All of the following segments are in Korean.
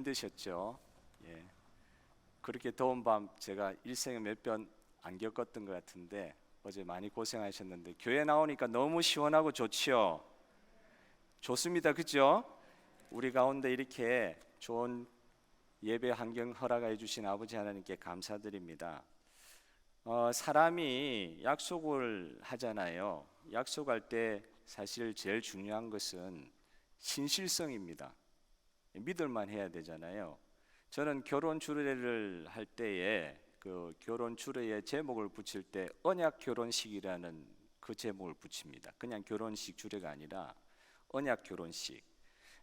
힘드셨죠? 예. 그렇게 더운 밤 제가 일생에 몇 번 안 겪었던 것 같은데 어제 많이 고생하셨는데 교회 나오니까 너무 시원하고 좋지요? 좋습니다, 그죠? 우리 가운데 이렇게 좋은 예배 환경 허락해 주신 아버지 하나님께 감사드립니다. 사람이 약속을 하잖아요. 약속할 때 사실 제일 중요한 것은 신실성입니다. 믿을만 해야 되잖아요. 저는 결혼 주례를 할 때에 그 결혼 주례의 제목을 붙일 때 언약 결혼식이라는 그 제목을 붙입니다. 그냥 결혼식 주례가 아니라 언약 결혼식.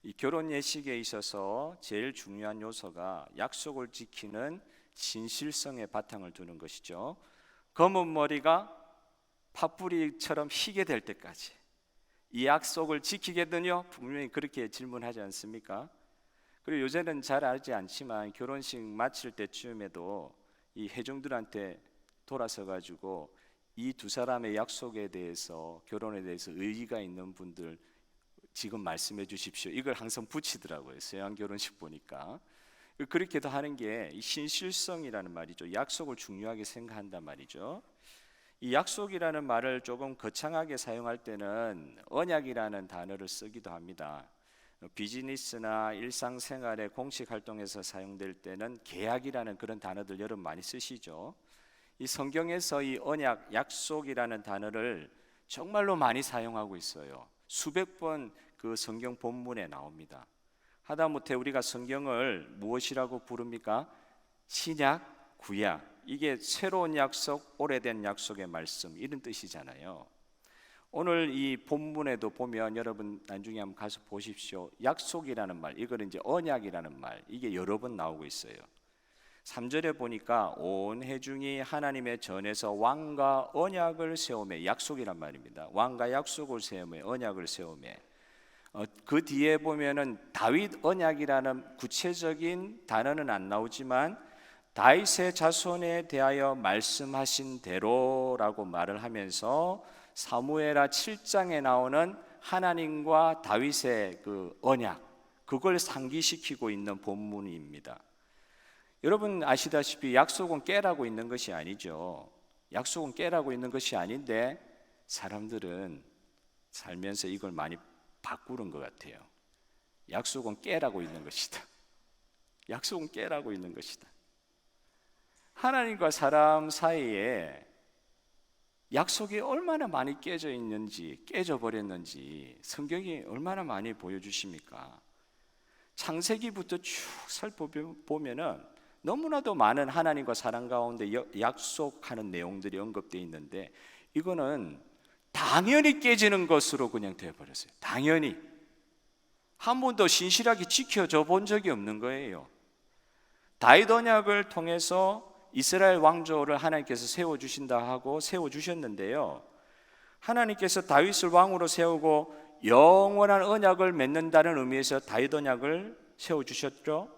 이 결혼 예식에 있어서 제일 중요한 요소가 약속을 지키는 신실성의 바탕을 두는 것이죠. 검은 머리가 팥뿌리처럼 희게 될 때까지 이 약속을 지키겠느냐? 분명히 그렇게 질문하지 않습니까? 그리고 요새는 잘 알지 않지만 결혼식 마칠 때쯤에도 이 회중들한테 돌아서 가지고 이 두 사람의 약속에 대해서, 결혼에 대해서 의의가 있는 분들 지금 말씀해 주십시오. 이걸 항상 붙이더라고요. 서양 결혼식 보니까. 그렇게도 하는 게 신실성이라는 말이죠. 약속을 중요하게 생각한단 말이죠. 이 약속이라는 말을 조금 거창하게 사용할 때는 언약이라는 단어를 쓰기도 합니다. 비즈니스나 일상생활의 공식 활동에서 사용될 때는 계약이라는 그런 단어들 여러분 많이 쓰시죠. 이 성경에서 이 언약, 약속이라는 단어를 정말로 많이 사용하고 있어요. 수백 번 그 성경 본문에 나옵니다. 하다못해 우리가 성경을 무엇이라고 부릅니까? 신약, 구약. 이게 새로운 약속, 오래된 약속의 말씀, 이런 뜻이잖아요. 오늘 이 본문에도 보면 여러분 나중에 한번 가서 보십시오. 약속이라는 말, 이거는 이제 언약이라는 말, 이게 여러 번 나오고 있어요. 3절에 보니까 온 회중이 하나님의 전에서 왕과 언약을 세우며, 약속이란 말입니다. 왕과 약속을 세우며, 언약을 세우며. 그 뒤에 보면은 다윗 언약이라는 구체적인 단어는 안 나오지만 다윗의 자손에 대하여 말씀하신 대로라고 말을 하면서 사무엘하 7장에 나오는 하나님과 다윗의 그 언약, 그걸 상기시키고 있는 본문입니다. 여러분 아시다시피 약속은 깨라고 있는 것이 아니죠. 약속은 깨라고 있는 것이 아닌데 사람들은 살면서 이걸 많이 바꾸는 것 같아요. 약속은 깨라고 있는 것이다. 약속은 깨라고 있는 것이다. 하나님과 사람 사이에 약속이 얼마나 많이 깨져 있는지, 깨져버렸는지 성경이 얼마나 많이 보여주십니까? 창세기부터 쭉 살펴보면은 너무나도 많은 하나님과 사람 가운데 약속하는 내용들이 언급되어 있는데 이거는 당연히 깨지는 것으로 그냥 되어버렸어요. 당연히 한 번도 신실하게 지켜져 본 적이 없는 거예요. 다윗 언약을 통해서 이스라엘 왕조를 하나님께서 세워주신다 하고 세워주셨는데요, 하나님께서 다윗을 왕으로 세우고 영원한 언약을 맺는다는 의미에서 다윗 언약을 세워주셨죠.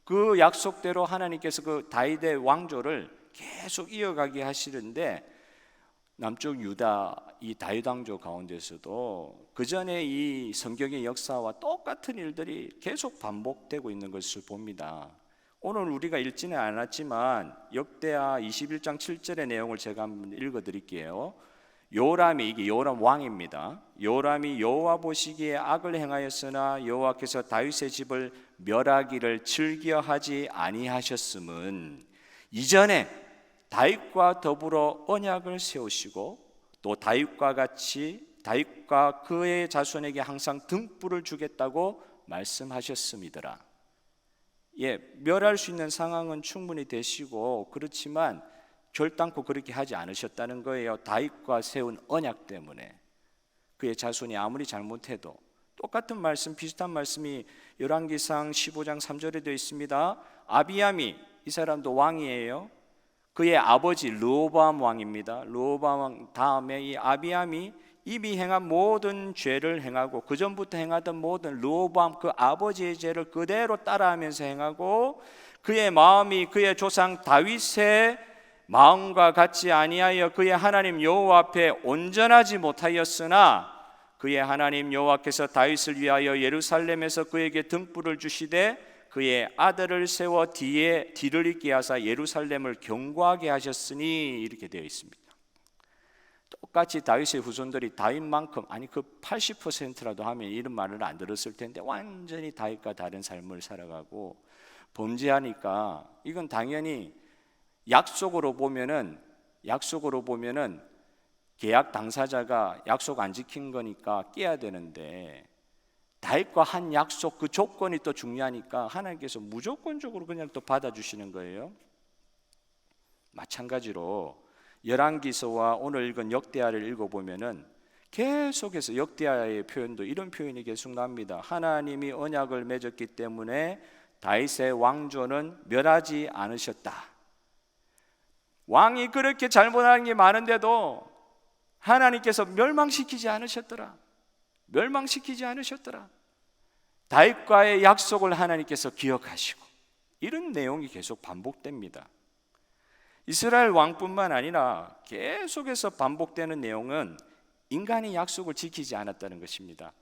그 약속대로 하나님께서 그 다윗의 왕조를 계속 이어가게 하시는데 남쪽 유다 이 다윗 왕조 가운데서도 그 전에 이 성경의 역사와 똑같은 일들이 계속 반복되고 있는 것을 봅니다. 오늘 우리가 읽지는 않았지만 역대하 21장 7절의 내용을 제가 한번 읽어드릴게요. 요람이, 이게 요람 왕입니다. 요람이 여호와 보시기에 악을 행하였으나 여호와께서 다윗의 집을 멸하기를 즐겨하지 아니하셨음은 이전에 다윗과 더불어 언약을 세우시고 또 다윗과 같이 다윗과 그의 자손에게 항상 등불을 주겠다고 말씀하셨음이더라. 멸할 수 있는 상황은 충분히 되시고 그렇지만 결단코 그렇게 하지 않으셨다는 거예요. 다윗과 세운 언약 때문에. 그의 자손이 아무리 잘못해도. 똑같은 말씀, 비슷한 말씀이 열왕기상 15장 3절에 되어 있습니다. 아비암이, 이 사람도 왕이에요. 그의 아버지 르호보암 왕입니다. 르호보암 왕 다음에 이 아비암이 이미 행한 모든 죄를 행하고 그 전부터 행하던 모든 르호보암 그 아버지의 죄를 그대로 따라하면서 행하고 그의 마음이 그의 조상 다윗의 마음과 같지 아니하여 그의 하나님 여호와 앞에 온전하지 못하였으나 그의 하나님 여호와께서 다윗을 위하여 예루살렘에서 그에게 등불을 주시되 그의 아들을 세워 뒤를 잇게 하사 예루살렘을 견고하게 하셨으니 이렇게 되어 있습니다. 똑같이 다윗의 후손들이 다윗만큼 아니 그 80%라도 하면 이런 말을 안 들었을 텐데 완전히 다윗과 다른 삶을 살아가고 범죄하니까 이건 당연히 약속으로 보면은 계약 당사자가 약속 안 지킨 거니까 깨야 되는데 다윗과 한 약속 그 조건이 또 중요하니까 하나님께서 무조건적으로 그냥 또 받아주시는 거예요. 마찬가지로 열왕기서와 오늘 읽은 역대하를 읽어보면은 계속해서 역대하의 표현도 이런 표현이 계속 납니다. 하나님이 언약을 맺었기 때문에 다윗의 왕조는 멸하지 않으셨다. 왕이 그렇게 잘못한 게 많은데도 하나님께서 멸망시키지 않으셨더라. 다윗과의 약속을 하나님께서 기억하시고 이런 내용이 계속 반복됩니다. 이스라엘 왕뿐만 아니라 계속해서 반복되는 내용은 인간이 약속을 지키지 않았다는 것입니다.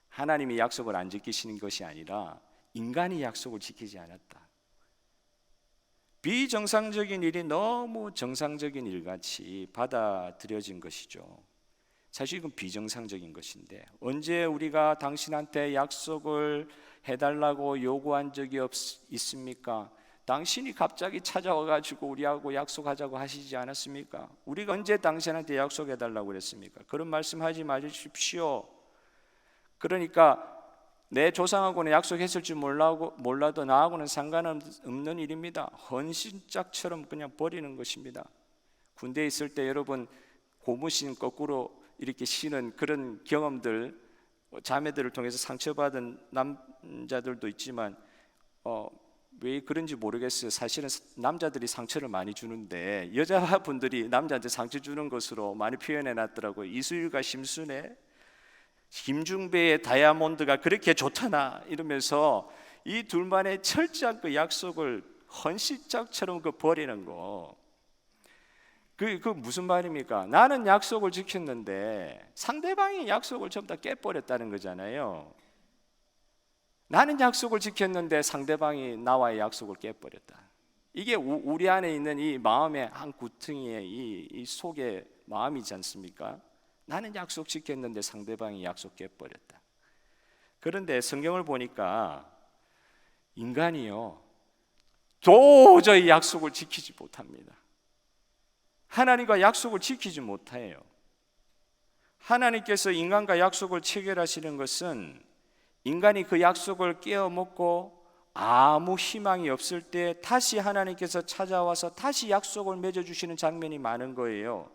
하나님이 약속을 안 지키시는 것이 아니라 인간이 약속을 지키지 않았다. 비정상적인 일이 너무 정상적인 일같이 받아들여진 것이죠. 사실 이건 비정상적인 것인데 언제 우리가 당신한테 약속을 해달라고 요구한 적이 있습니까? 당신이 갑자기 찾아와가지고 우리하고 약속하자고 하시지 않았습니까? 우리가 언제 당신한테 약속해달라고 그랬습니까? 그런 말씀하지 마십시오. 그러니까 내 조상하고는 약속했을 줄 몰라도 나하고는 상관없는 일입니다. 헌신짝처럼 그냥 버리는 것입니다. 군대에 있을 때 여러분 고무신 거꾸로 이렇게 신은 그런 경험들, 자매들을 통해서 상처받은 남자들도 있지만 왜 그런지 모르겠어요. 사실은 남자들이 상처를 많이 주는데 여자분들이 남자한테 상처 주는 것으로 많이 표현해 놨더라고요. 이수일과 심순애, 김중배의 다이아몬드가 그렇게 좋다나 이러면서 이 둘만의 철저한 그 약속을 헌신짝처럼 그 버리는 거. 그 무슨 말입니까? 나는 약속을 지켰는데 상대방이 약속을 전부 다 깨버렸다는 거잖아요. 나는 약속을 지켰는데 상대방이 나와의 약속을 깨버렸다. 이게 우리 안에 있는 이 마음의 한 구퉁이의 이 속의 마음이지 않습니까? 나는 약속 지켰는데 상대방이 약속 깨버렸다. 그런데 성경을 보니까 인간이요 도저히 약속을 지키지 못합니다. 하나님과 약속을 지키지 못해요. 하나님께서 인간과 약속을 체결하시는 것은 인간이 그 약속을 깨어먹고 아무 희망이 없을 때 다시 하나님께서 찾아와서 다시 약속을 맺어주시는 장면이 많은 거예요.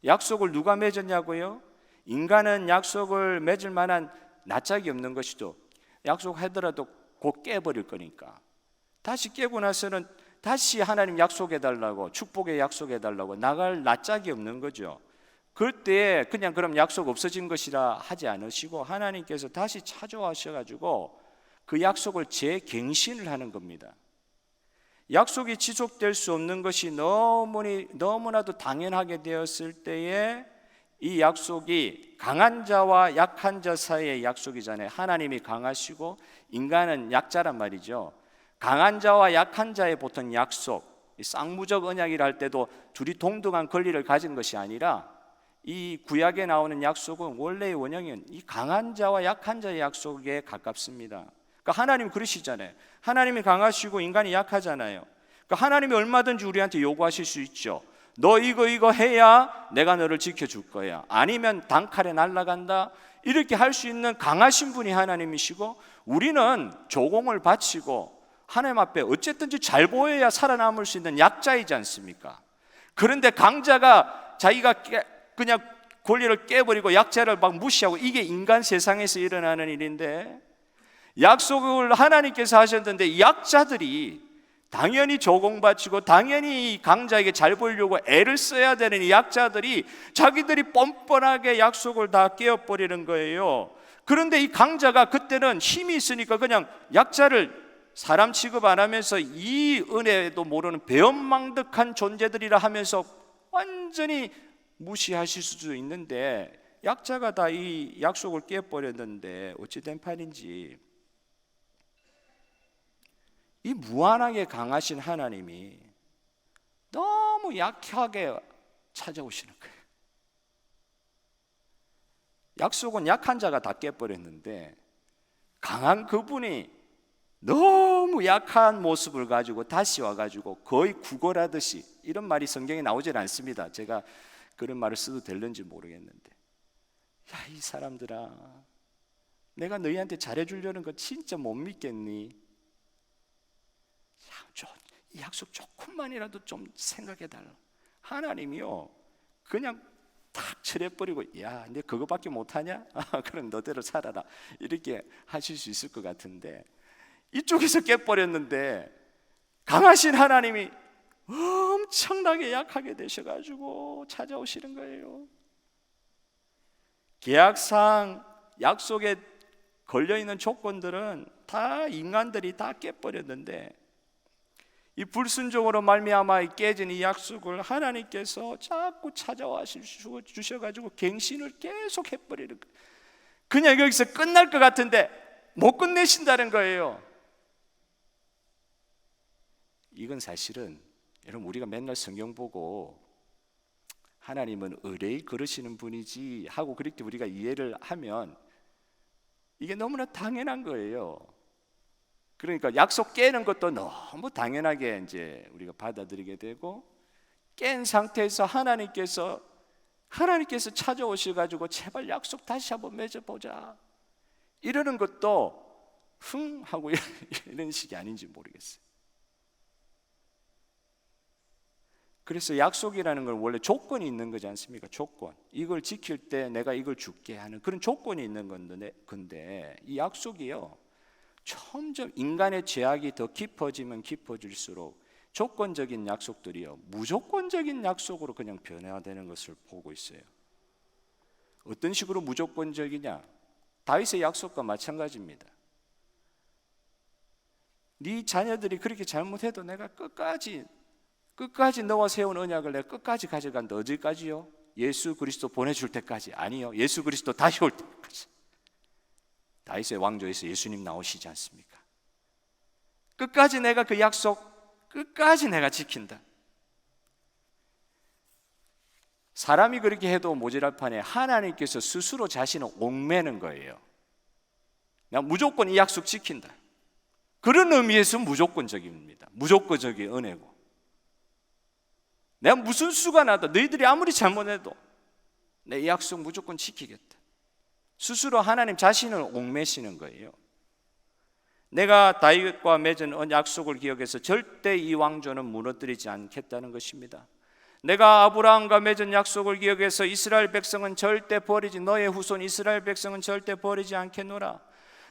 약속을 누가 맺었냐고요? 인간은 약속을 맺을 만한 낯짝이 없는 것이죠. 약속하더라도 곧 깨버릴 거니까. 다시 깨고 나서는 다시 하나님 약속해달라고, 축복의 약속해달라고 나갈 낯짝이 없는 거죠. 그때 그냥 그럼 약속 없어진 것이라 하지 않으시고 하나님께서 다시 찾아와셔가지고 그 약속을 재갱신을 하는 겁니다. 약속이 지속될 수 없는 것이 너무나도 당연하게 되었을 때에 이 약속이 강한 자와 약한 자 사이의 약속이잖아요. 하나님이 강하시고 인간은 약자란 말이죠. 강한 자와 약한 자의 보통 약속, 쌍무적 언약이라 할 때도 둘이 동등한 권리를 가진 것이 아니라 이 구약에 나오는 약속은 원래의 원형은 이 강한 자와 약한 자의 약속에 가깝습니다. 그러니까 하나님 그러시잖아요. 하나님이 강하시고 인간이 약하잖아요. 그러니까 하나님이 얼마든지 우리한테 요구하실 수 있죠. 너 이거 해야 내가 너를 지켜줄 거야. 아니면 단칼에 날아간다. 이렇게 할 수 있는 강하신 분이 하나님이시고 우리는 조공을 바치고 하나님 앞에 어쨌든지 잘 보여야 살아남을 수 있는 약자이지 않습니까? 그런데 강자가 자기가 그냥 권리를 깨버리고 약자를 막 무시하고 이게 인간 세상에서 일어나는 일인데 약속을 하나님께서 하셨는데 약자들이 당연히 조공바치고 당연히 강자에게 잘 보이려고 애를 써야 되는 이 약자들이 자기들이 뻔뻔하게 약속을 다 깨어버리는 거예요. 그런데 이 강자가 그때는 힘이 있으니까 그냥 약자를 사람 취급 안 하면서 이 은혜도 모르는 배은망덕한 존재들이라 하면서 완전히 무시하실 수도 있는데 약자가 다 이 약속을 깨버렸는데 어찌된 판인지 이 무한하게 강하신 하나님이 너무 약하게 찾아오시는 거예요. 약속은 약한 자가 다 깨버렸는데 강한 그분이 너무 약한 모습을 가지고 다시 와가지고 거의 구걸하듯이, 이런 말이 성경에 나오질 않습니다. 제가 그런 말을 써도 될는지 모르겠는데, 야, 이 사람들아, 내가 너희한테 잘해주려는 거 진짜 못 믿겠니? 야, 이 약속 조금만이라도 좀 생각해달라. 하나님이요 그냥 탁 칠해버리고, 야, 너 그거밖에 못하냐? 그럼 너대로 살아라, 이렇게 하실 수 있을 것 같은데, 이쪽에서 깨버렸는데 강하신 하나님이 엄청나게 약하게 되셔가지고 찾아오시는 거예요. 계약상 약속에 걸려있는 조건들은 다 인간들이 다 깨버렸는데, 이 불순종으로 말미암아 깨진 이 약속을 하나님께서 자꾸 찾아와 주셔가지고 갱신을 계속 해버리는 거예요. 그냥 여기서 끝날 것 같은데 못 끝내신다는 거예요. 이건 사실은 여러분, 우리가 맨날 성경 보고 하나님은 의뢰히 그러시는 분이지 하고 그렇게 우리가 이해를 하면 이게 너무나 당연한 거예요. 그러니까 약속 깨는 것도 너무 당연하게 이제 우리가 받아들이게 되고, 깬 상태에서 하나님께서 찾아오셔가지고 제발 약속 다시 한번 맺어보자 이러는 것도 하고 이런 식이 아닌지 모르겠어요. 그래서 약속이라는 건 원래 조건이 있는 거지 않습니까? 조건. 이걸 지킬 때 내가 이걸 줄게 하는 그런 조건이 있는 건데, 근데 이 약속이요, 점점 인간의 죄악이 더 깊어지면 깊어질수록 조건적인 약속들이요 무조건적인 약속으로 그냥 변화되는 것을 보고 있어요. 어떤 식으로 무조건적이냐? 다윗의 약속과 마찬가지입니다. 네 자녀들이 그렇게 잘못해도 내가 끝까지 너와 세운 언약을 내가 끝까지 가져간다. 어디까지요? 예수 그리스도 보내줄 때까지. 아니요, 예수 그리스도 다시 올 때까지. 다윗의 왕조에서 예수님 나오시지 않습니까? 끝까지 내가 그 약속 끝까지 내가 지킨다. 사람이 그렇게 해도 모자랄 판에 하나님께서 스스로 자신을 옥매는 거예요. 나 무조건 이 약속 지킨다. 그런 의미에서 무조건적입니다. 무조건적인 은혜고, 내가 무슨 수가 나도 너희들이 아무리 잘못해도 내 이 약속 무조건 지키겠다. 스스로 하나님 자신을 옥매시는 거예요. 내가 다윗과 맺은 약속을 기억해서 절대 이 왕조는 무너뜨리지 않겠다는 것입니다. 내가 아브라함과 맺은 약속을 기억해서 이스라엘 백성은 절대 버리지, 너의 후손 이스라엘 백성은 절대 버리지 않겠노라.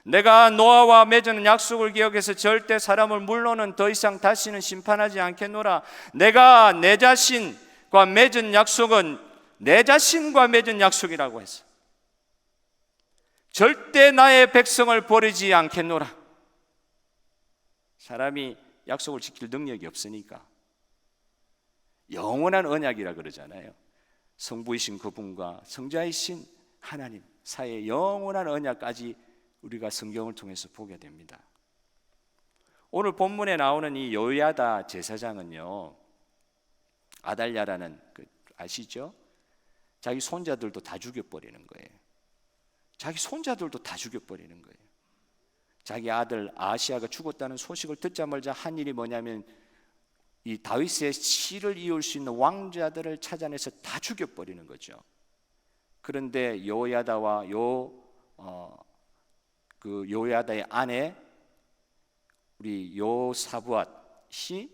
내가 노아와 맺은 약속을 기억해서 절대 사람을 물로는 더 이상 다시는 심판하지 않겠노라. 내가 내 자신과 맺은 약속은 내 자신과 맺은 약속이라고 했어. 절대 나의 백성을 버리지 않겠노라. 사람이 약속을 지킬 능력이 없으니까 영원한 언약이라 그러잖아요. 성부이신 그분과 성자이신 하나님 사이의 영원한 언약까지 우리가 성경을 통해서 보게 됩니다. 오늘 본문에 나오는 이 여호야다 제사장은요, 아달랴라는 아시죠? 자기 손자들도 다 죽여버리는 거예요. 자기 손자들도 다 죽여버리는 거예요. 자기 아들 아하시아가 죽었다는 소식을 듣자마자 한 일이 뭐냐면 이 다윗의 씨를 이을 수 있는 왕자들을 찾아내서 다 죽여버리는 거죠. 그런데 여호야다와 여호야다의 아내 우리 여사부앗이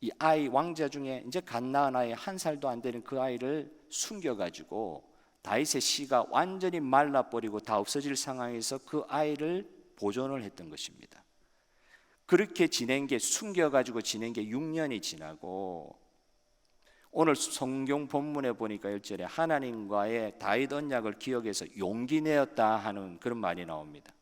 이 아이 왕자 중에 이제 갓 낳은 아이 1살도 안 되는 그 아이를 숨겨가지고 다윗의 씨가 완전히 말라버리고 다 없어질 상황에서 그 아이를 보존을 했던 것입니다. 그렇게 숨겨가지고 지낸 게 6년이 지나고 오늘 성경 본문에 보니까 1절에 하나님과의 다윗 언약을 기억해서 용기 내었다 하는 그런 말이 나옵니다.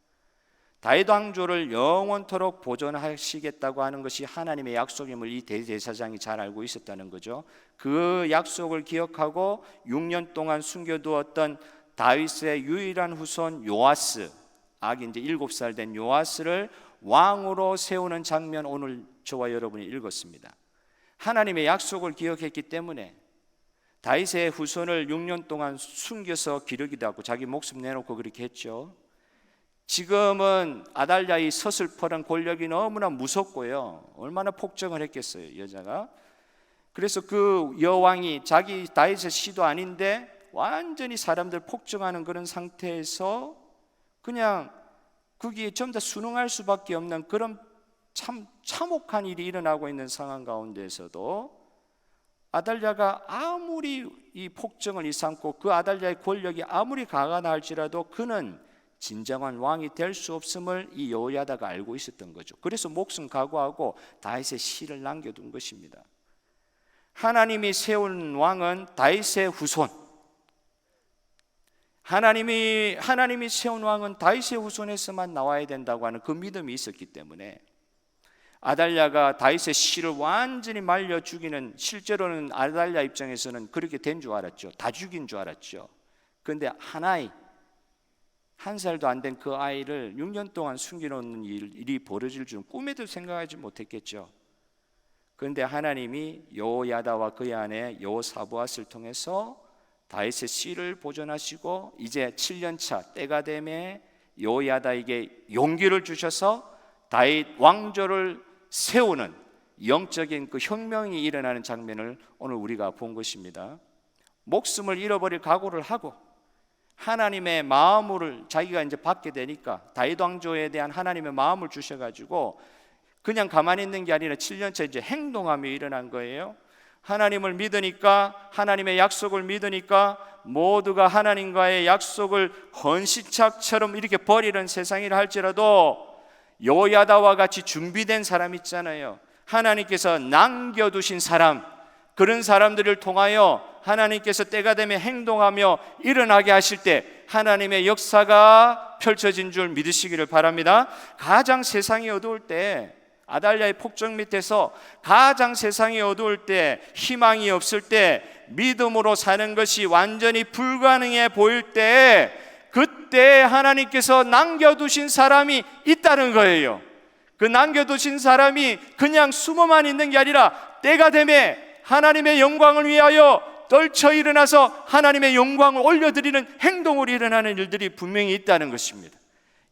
다윗 왕조를 영원토록 보존하시겠다고 하는 것이 하나님의 약속임을 이 대제사장이 잘 알고 있었다는 거죠. 그 약속을 기억하고 6년 동안 숨겨두었던 다윗의 유일한 후손 요아스, 아기 이제 7살 된 요아스를 왕으로 세우는 장면, 오늘 저와 여러분이 읽었습니다. 하나님의 약속을 기억했기 때문에 다윗의 후손을 6년 동안 숨겨서 기르기도 하고 자기 목숨 내놓고 그렇게 했죠. 지금은 아달랴의 서슬퍼런 권력이 너무나 무섭고요, 얼마나 폭정을 했겠어요, 여자가. 그래서 그 여왕이 자기 다윗의 시도 아닌데 완전히 사람들 폭정하는 그런 상태에서 그냥 거기에 전부 다 순응할 수밖에 없는 그런 참 참혹한 일이 일어나고 있는 상황 가운데에서도 아달랴가 아무리 이 폭정을 일삼고 그 아달랴의 권력이 아무리 강하다 할지라도 그는 진정한 왕이 될 수 없음을 이 여호야다가 알고 있었던 거죠. 그래서 목숨 각오하고 다윗의 시를 남겨둔 것입니다. 하나님이 세운 왕은 다윗의 후손, 하나님이 세운 왕은 다윗의 후손에서만 나와야 된다고 하는 그 믿음이 있었기 때문에 아달랴가 다윗의 씨를 완전히 말려 죽이는, 실제로는 아달랴 입장에서는 그렇게 된 줄 알았죠. 다 죽인 줄 알았죠. 그런데 한 살도 안 된 그 아이를 6년 동안 숨겨놓는 일이 벌어질 줄은 꿈에도 생각하지 못했겠죠. 그런데 하나님이 여호야다와 그의 아내 여호사보앗을 통해서 다윗의 씨를 보존하시고 이제 7년차 때가 되매 여호야다에게 용기를 주셔서 다윗 왕조를 세우는 영적인 그 혁명이 일어나는 장면을 오늘 우리가 본 것입니다. 목숨을 잃어버릴 각오를 하고 하나님의 마음을 자기가 이제 받게 되니까 다윗 왕조에 대한 하나님의 마음을 주셔가지고 그냥 가만히 있는 게 아니라 7년째 이제 행동함이 일어난 거예요. 하나님을 믿으니까, 하나님의 약속을 믿으니까 모두가 하나님과의 약속을 헌시착처럼 이렇게 버리는 세상이라 할지라도 여호야다와 같이 준비된 사람 있잖아요. 하나님께서 남겨두신 사람, 그런 사람들을 통하여 하나님께서 때가 되면 행동하며 일어나게 하실 때 하나님의 역사가 펼쳐진 줄 믿으시기를 바랍니다. 가장 세상이 어두울 때, 아달랴의 폭정 밑에서 가장 세상이 어두울 때, 희망이 없을 때, 믿음으로 사는 것이 완전히 불가능해 보일 때, 그때 하나님께서 남겨두신 사람이 있다는 거예요. 그 남겨두신 사람이 그냥 숨어만 있는 게 아니라 때가 되면 하나님의 영광을 위하여 떨쳐 일어나서 하나님의 영광을 올려드리는 행동으로 일어나는 일들이 분명히 있다는 것입니다.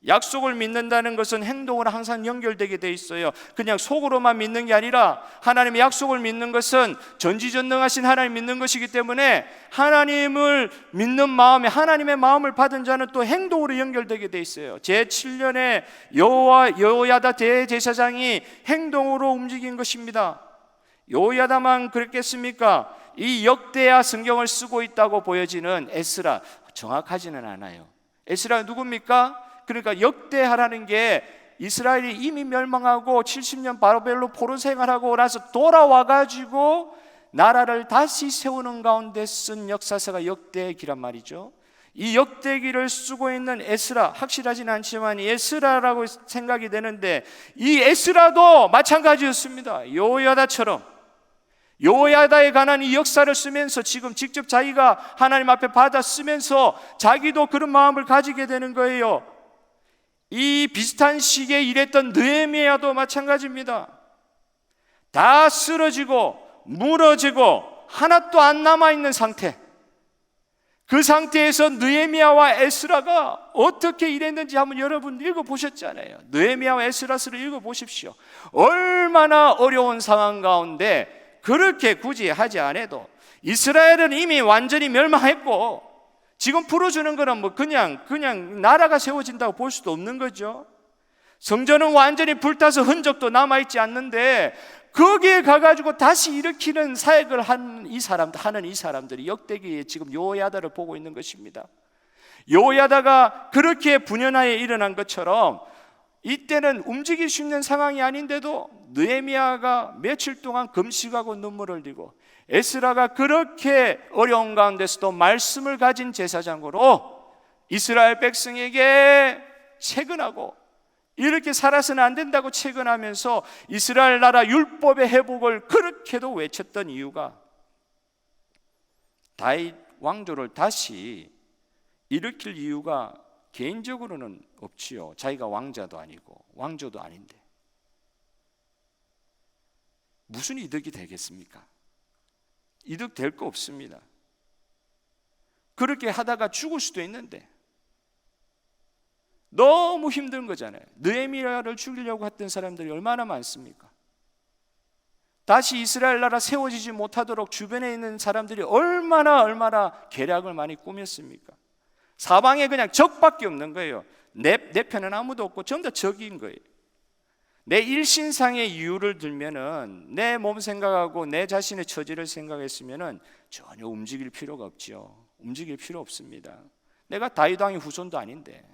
약속을 믿는다는 것은 행동으로 항상 연결되게 돼 있어요. 그냥 속으로만 믿는 게 아니라 하나님의 약속을 믿는 것은 전지전능하신 하나님 믿는 것이기 때문에 하나님을 믿는 마음에, 하나님의 마음을 받은 자는 또 행동으로 연결되게 돼 있어요. 제7년에 여호야다 대제사장이 행동으로 움직인 것입니다. 여호야다만 그랬겠습니까? 이 역대하 성경을 쓰고 있다고 보여지는 에스라, 정확하지는 않아요. 에스라가 누굽니까? 그러니까 역대하라는 게 이스라엘이 이미 멸망하고 70년 바벨론 포로 생활하고 나서 돌아와가지고 나라를 다시 세우는 가운데 쓴 역사서가 역대기란 말이죠. 이 역대기를 쓰고 있는 에스라, 확실하진 않지만 에스라라고 생각이 되는데 이 에스라도 마찬가지였습니다. 여호야다처럼 여호야다에 관한 이 역사를 쓰면서 지금 직접 자기가 하나님 앞에 받아 쓰면서 자기도 그런 마음을 가지게 되는 거예요. 이 비슷한 시기에 일했던 느헤미야도 마찬가지입니다. 다 쓰러지고 무너지고 하나도 안 남아있는 상태, 그 상태에서 느헤미야와 에스라가 어떻게 일했는지 한번 여러분 읽어보셨잖아요. 느헤미야와 에스라서를 읽어보십시오. 얼마나 어려운 상황 가운데 그렇게 굳이 하지 않아도 이스라엘은 이미 완전히 멸망했고 지금 풀어주는 거는 뭐 그냥 나라가 세워진다고 볼 수도 없는 거죠. 성전은 완전히 불타서 흔적도 남아있지 않는데 거기에 가가지고 다시 일으키는 사역을 하는 이 사람들이 역대기에 지금 여호야다를 보고 있는 것입니다. 여호야다가 그렇게 분연하에 일어난 것처럼 이때는 움직일 수 있는 상황이 아닌데도 느헤미야가 며칠 동안 금식하고 눈물을 흘리고 에스라가 그렇게 어려운 가운데서도 말씀을 가진 제사장으로 이스라엘 백성에게 체근하고 이렇게 살아서는 안 된다고 체근하면서 이스라엘 나라 율법의 회복을 그렇게도 외쳤던 이유가 다윗 왕조를 다시 일으킬 이유가 개인적으로는 없지요. 자기가 왕자도 아니고 왕조도 아닌데 무슨 이득이 되겠습니까? 이득 될 거 없습니다. 그렇게 하다가 죽을 수도 있는데 너무 힘든 거잖아요. 느헤미야를 죽이려고 했던 사람들이 얼마나 많습니까? 다시 이스라엘 나라 세워지지 못하도록 주변에 있는 사람들이 얼마나 계략을 많이 꾸몄습니까? 사방에 그냥 적밖에 없는 거예요. 내 편은 아무도 없고 전부 다 적인 거예요. 내 일신상의 이유를 들면은 내 몸 생각하고 내 자신의 처지를 생각했으면은 전혀 움직일 필요가 없죠. 움직일 필요 없습니다. 내가 다윗 왕의 후손도 아닌데.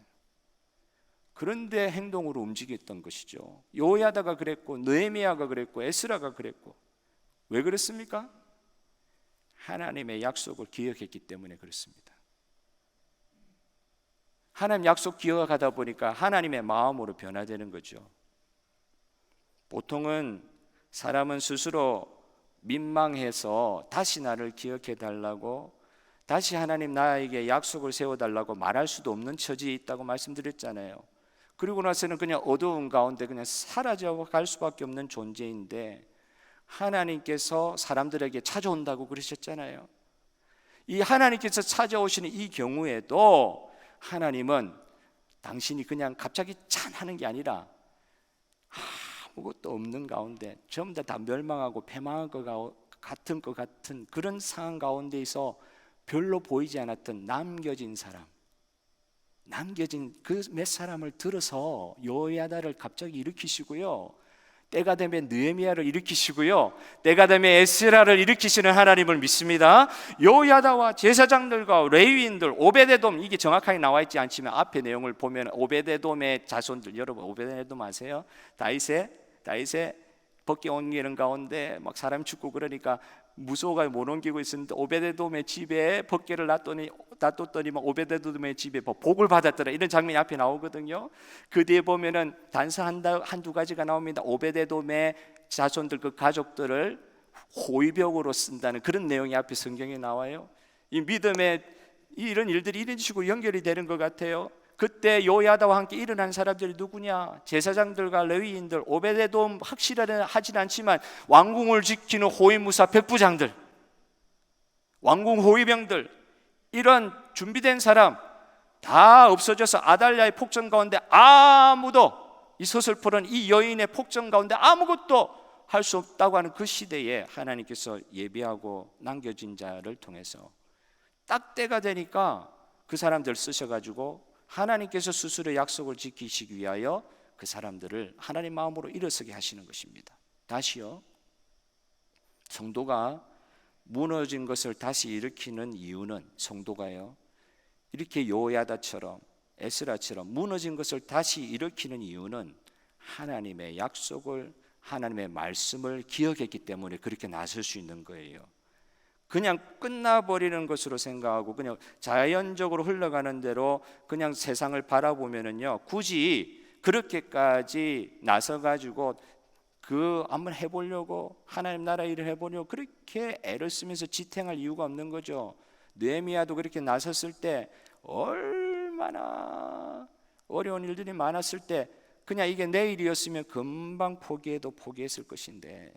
그런데 행동으로 움직였던 것이죠. 요야다가 그랬고 느헤미야가 그랬고 에스라가 그랬고. 왜 그랬습니까? 하나님의 약속을 기억했기 때문에 그렇습니다. 하나님 약속 기억하다 보니까 하나님의 마음으로 변화되는 거죠. 보통은 사람은 스스로 민망해서 다시 나를 기억해 달라고, 다시 하나님 나에게 약속을 세워달라고 말할 수도 없는 처지에 있다고 말씀드렸잖아요. 그리고 나서는 그냥 어두운 가운데 그냥 사라져 갈 수밖에 없는 존재인데 하나님께서 사람들에게 찾아온다고 그러셨잖아요. 이 하나님께서 찾아오시는 이 경우에도 하나님은 당신이 그냥 갑자기 찬 하는 게 아니라 아무것도 없는 가운데 전부 다 멸망하고 패망할 것 같은 그런 상황 가운데에서 별로 보이지 않았던 남겨진 사람, 남겨진 그 몇 사람을 들어서 요야다를 갑자기 일으키시고요, 때가 되면 느헤미야를 일으키시고요, 때가 되면 에스라를 일으키시는 하나님을 믿습니다. 요야다와 제사장들과 레위인들, 오베데돔, 이게 정확하게 나와 있지 않지만 앞에 내용을 보면 오베데돔의 자손들, 여러분 오베데돔 아세요? 다윗의 벗게 옮기는 가운데 막 사람 죽고 그러니까 무소가 못 옮기고 있었는데 오베데돔의 집에 벗게를 놔뒀더니 막 오베데돔의 집에 복을 받았더라, 이런 장면이 앞에 나오거든요. 그 뒤에 보면은 단서 한두 가지가 나옵니다. 오베데돔의 자손들, 그 가족들을 호위병으로 쓴다는 그런 내용이 앞에 성경에 나와요. 이 믿음의 이런 일들이 이런 식으로 연결이 되는 것 같아요. 그때 요야다와 함께 일어난 사람들이 누구냐? 제사장들과 레위인들, 오베데돔 확실하는 하진 않지만 왕궁을 지키는 호위무사 백부장들, 왕궁 호위병들, 이런 준비된 사람 다 없어져서 아달랴의 폭정 가운데 아무도, 이 서슬퍼런 이 여인의 폭정 가운데 아무것도 할 수 없다고 하는 그 시대에 하나님께서 예비하고 남겨진 자를 통해서 딱 때가 되니까 그 사람들 쓰셔가지고 하나님께서 스스로 약속을 지키시기 위하여 그 사람들을 하나님 마음으로 일어서게 하시는 것입니다. 다시요, 성도가 무너진 것을 다시 일으키는 이유는, 성도가요 이렇게 요야다처럼 에스라처럼 무너진 것을 다시 일으키는 이유는 하나님의 약속을, 하나님의 말씀을 기억했기 때문에 그렇게 나설 수 있는 거예요. 그냥 끝나버리는 것으로 생각하고 그냥 자연적으로 흘러가는 대로 그냥 세상을 바라보면은요, 굳이 그렇게까지 나서가지고 한번 해보려고, 하나님 나라 일을 해보려고 그렇게 애를 쓰면서 지탱할 이유가 없는 거죠. 느헤미야도 그렇게 나섰을 때 얼마나 어려운 일들이 많았을 때 그냥 이게 내 일이었으면 금방 포기했을 것인데,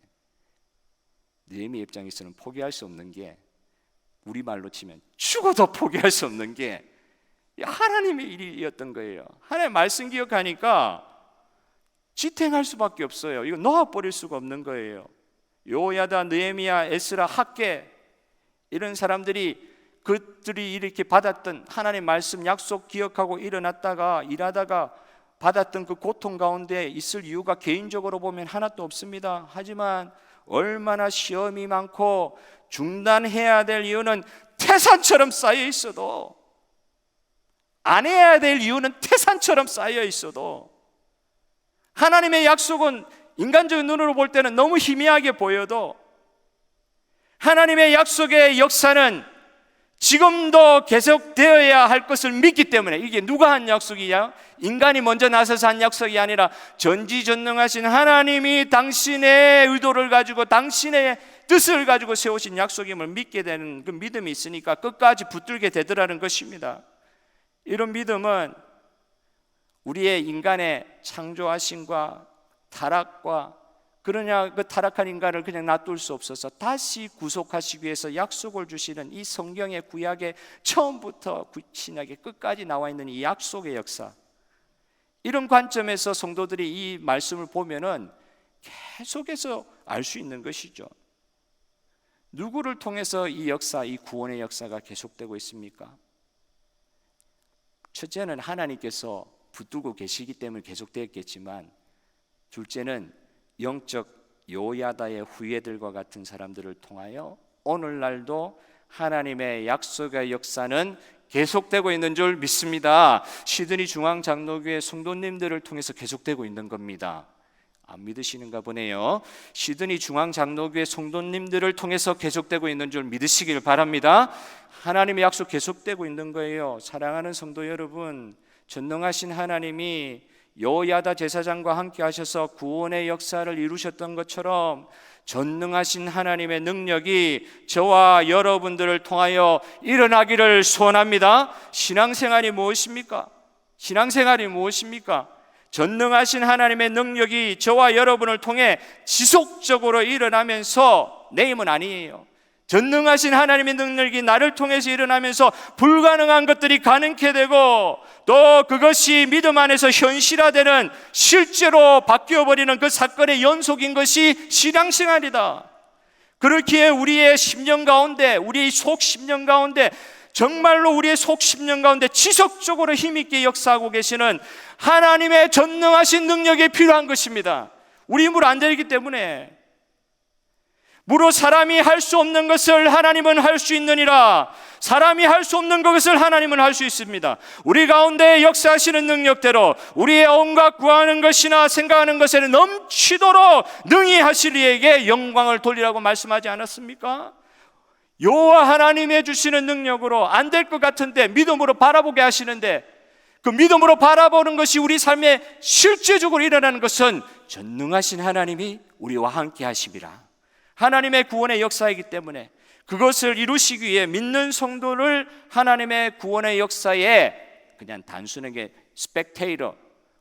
느헤미야 입장에서는 포기할 수 없는 게, 우리말로 치면 죽어도 포기할 수 없는 게 하나님의 일이었던 거예요. 하나님 말씀 기억하니까 지탱할 수밖에 없어요. 이거 놓아버릴 수가 없는 거예요. 요야다, 느헤미야, 에스라, 학개, 이런 사람들이 그들이 이렇게 받았던 하나님 말씀 약속 기억하고 일어났다가 일하다가 받았던 그 고통 가운데 있을 이유가 개인적으로 보면 하나도 없습니다. 하지만 얼마나 시험이 많고 중단해야 될 이유는 태산처럼 쌓여 있어도, 안 해야 될 이유는 태산처럼 쌓여 있어도, 하나님의 약속은 인간적인 눈으로 볼 때는 너무 희미하게 보여도 하나님의 약속의 역사는 지금도 계속되어야 할 것을 믿기 때문에, 이게 누가 한 약속이냐? 인간이 먼저 나서서 한 약속이 아니라 전지전능하신 하나님이 당신의 의도를 가지고 당신의 뜻을 가지고 세우신 약속임을 믿게 되는 그 믿음이 있으니까 끝까지 붙들게 되더라는 것입니다. 이런 믿음은 우리의 인간의 창조하심과 타락과 그러냐 그 타락한 인간을 그냥 놔둘 수 없어서 다시 구속하시기 위해서 약속을 주시는 이 성경의 구약의 처음부터 신약의 끝까지 나와 있는 이 약속의 역사, 이런 관점에서 성도들이 이 말씀을 보면은 계속해서 알 수 있는 것이죠. 누구를 통해서 이 역사, 이 구원의 역사가 계속되고 있습니까? 첫째는 하나님께서 붙들고 계시기 때문에 계속되었겠지만, 둘째는 영적 요야다의 후예들과 같은 사람들을 통하여 오늘날도 하나님의 약속의 역사는 계속되고 있는 줄 믿습니다. 시드니 중앙장로교회 성도님들을 통해서 계속되고 있는 겁니다. 안 믿으시는가 보네요. 시드니 중앙장로교회 성도님들을 통해서 계속되고 있는 줄 믿으시길 바랍니다. 하나님의 약속 계속되고 있는 거예요. 사랑하는 성도 여러분, 전능하신 하나님이 여호야다 제사장과 함께 하셔서 구원의 역사를 이루셨던 것처럼 전능하신 하나님의 능력이 저와 여러분들을 통하여 일어나기를 소원합니다. 신앙생활이 무엇입니까? 신앙생활이 무엇입니까? 전능하신 하나님의 능력이 저와 여러분을 통해 지속적으로 일어나면서 내 힘은 아니에요. 전능하신 하나님의 능력이 나를 통해서 일어나면서 불가능한 것들이 가능케 되고, 또 그것이 믿음 안에서 현실화되는, 실제로 바뀌어버리는 그 사건의 연속인 것이 신앙생활이다. 그렇기에 우리의 심령 가운데, 우리의 속 심령 가운데, 정말로 우리의 속 심령 가운데 지속적으로 힘있게 역사하고 계시는 하나님의 전능하신 능력이 필요한 것입니다. 우리 힘으로 안 되기 때문에. 무로 사람이 할 수 없는 것을 하나님은 할 수 있느니라. 사람이 할 수 없는 것을 하나님은 할 수 있습니다. 우리 가운데 역사하시는 능력대로 우리의 온갖 구하는 것이나 생각하는 것에는 넘치도록 능히 하실 이에게 영광을 돌리라고 말씀하지 않았습니까? 여호와 하나님이 주시는 능력으로 안 될 것 같은데 믿음으로 바라보게 하시는데, 그 믿음으로 바라보는 것이 우리 삶에 실제적으로 일어나는 것은 전능하신 하나님이 우리와 함께 하심이라. 하나님의 구원의 역사이기 때문에 그것을 이루시기 위해 믿는 성도를 하나님의 구원의 역사에 그냥 단순하게 스펙테이터,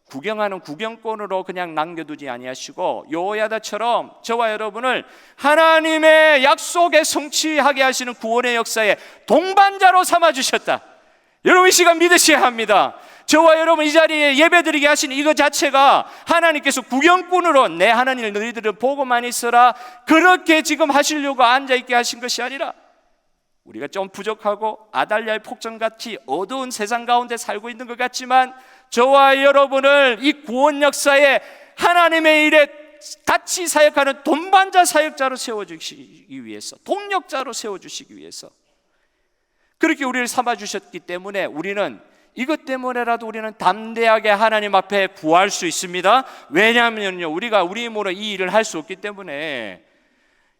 구경하는 구경꾼으로 그냥 남겨두지 아니하시고, 여호야다처럼 저와 여러분을 하나님의 약속에 성취하게 하시는 구원의 역사에 동반자로 삼아주셨다. 여러분 이 시간 믿으셔야 합니다. 저와 여러분 이 자리에 예배드리게 하신 이거 자체가 하나님께서 구경꾼으로 내 하나님을 너희들은 보고만 있어라, 그렇게 지금 하시려고 앉아있게 하신 것이 아니라, 우리가 좀 부족하고 아달랴의 폭정같이 어두운 세상 가운데 살고 있는 것 같지만 저와 여러분을 이 구원 역사에 하나님의 일에 같이 사역하는 동반자 사역자로 세워주시기 위해서, 동력자로 세워주시기 위해서 그렇게 우리를 삼아주셨기 때문에 우리는 이것 때문에라도 우리는 담대하게 하나님 앞에 구할 수 있습니다. 왜냐하면요, 우리가 우리 힘으로 이 일을 할 수 없기 때문에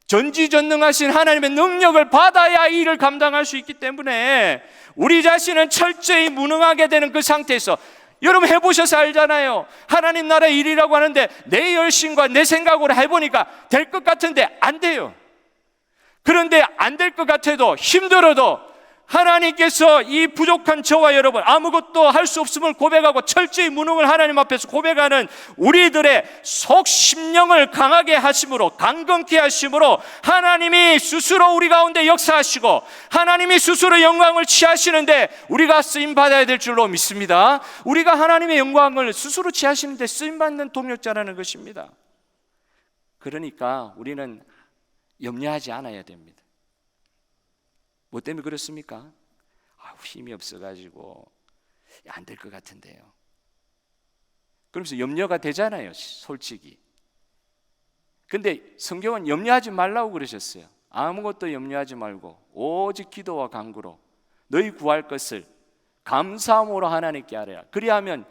전지전능하신 하나님의 능력을 받아야 이 일을 감당할 수 있기 때문에 우리 자신은 철저히 무능하게 되는 그 상태에서, 여러분 해보셔서 알잖아요. 하나님 나라의 일이라고 하는데 내 열심과 내 생각으로 해보니까 될 것 같은데 안 돼요. 그런데 안 될 것 같아도 힘들어도 하나님께서 이 부족한 저와 여러분, 아무것도 할 수 없음을 고백하고 철저히 무능을 하나님 앞에서 고백하는 우리들의 속 심령을 강하게 하심으로, 강건케 하심으로 하나님이 스스로 우리 가운데 역사하시고 하나님이 스스로 영광을 취하시는데 우리가 쓰임받아야 될 줄로 믿습니다. 우리가 하나님의 영광을 스스로 취하시는데 쓰임받는 동력자라는 것입니다. 그러니까 우리는 염려하지 않아야 됩니다. 뭐 때문에 그렇습니까? 힘이 없어가지고 안 될 것 같은데요. 그러면서 염려가 되잖아요, 솔직히. 근데 성경은 염려하지 말라고 그러셨어요. 아무것도 염려하지 말고 오직 기도와 간구로 너희 구할 것을 감사함으로 하나님께 아뢰라. 그리하면